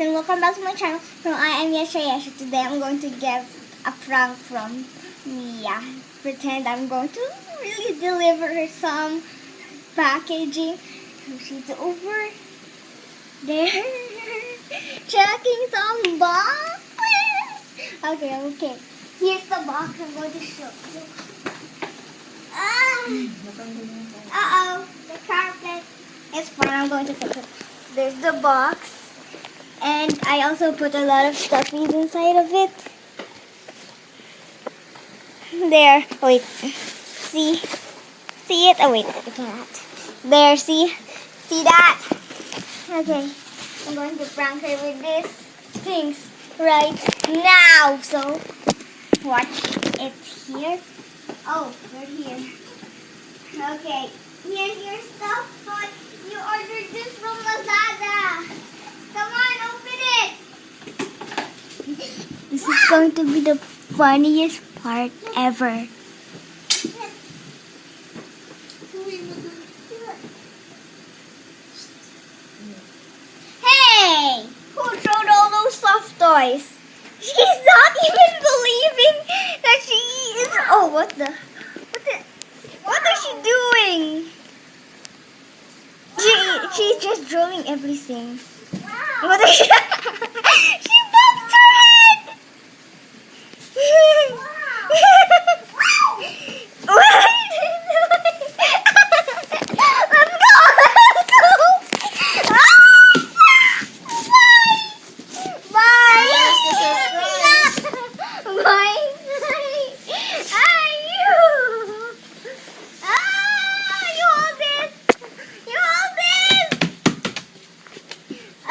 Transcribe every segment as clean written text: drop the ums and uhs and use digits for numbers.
and welcome back to my channel. From I am Yesha. Today I'm going to give a prank from Mia. Pretend I'm going to really deliver her some packaging. So she's over there checking some boxes. Okay. Here's the box I'm going to show you. Uh-oh, the carpet. It's fine, I'm going to fix it. There's the box. And I also put a lot of stuffies inside of it. There. Wait. See? See it? Oh, wait. I cannot. There, see? See that? Okay. I'm going to prank her with these things right now. So, watch it here. Oh, we're here. Okay. Here's your stuff, but you ordered this from Lazada. Come on, open it. This is going to be the funniest part ever. Hey! Who threw all those soft toys? She's not even believing that she is... Oh, what is she doing? She's just drawing everything. Wow. What is she? She bumped her head. Wow. What are you doing? Let's go. Bye. Bye.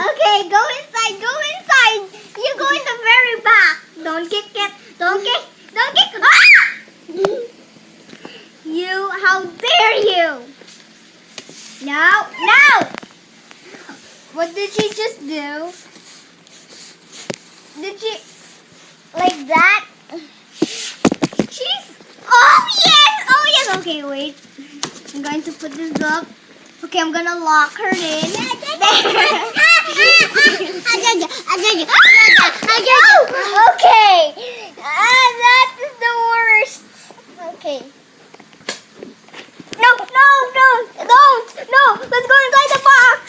Okay, go inside. You go in the very back. Don't kick it. Don't kick. Ah! You, how dare you? No. What did she just do? Did she, like that? Oh yes. Okay, wait. I'm going to put this up. Okay, I'm gonna lock her in. Okay. That is the worst. Okay. No, don't. No, let's go inside the box.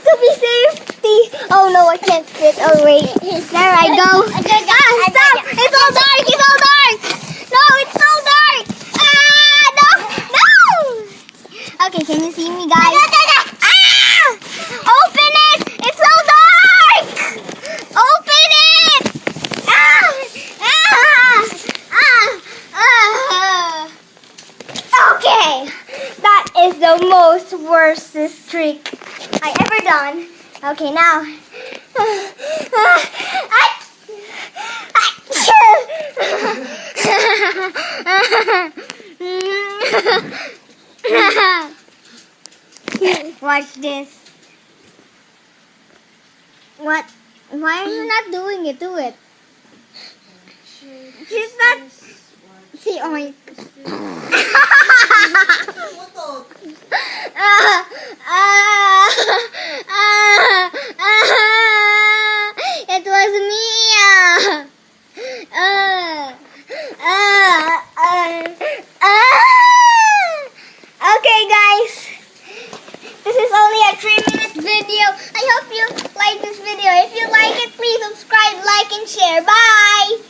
To be safety. Oh no, I can't fit. Oh wait. There I go. Stop. It's all dark. No, it's so dark. No. Okay, can you see me, guys? Open it! It's so dark! Open it! Okay, that is the most worstest trick I ever done. Okay, now. Watch this. What? Why are you not doing it? Do it. She's not. See, oh my. It was Mia. Okay, guys. This is only a 3-minute video. I hope you like this video. If you like it, please subscribe, like, and share. Bye!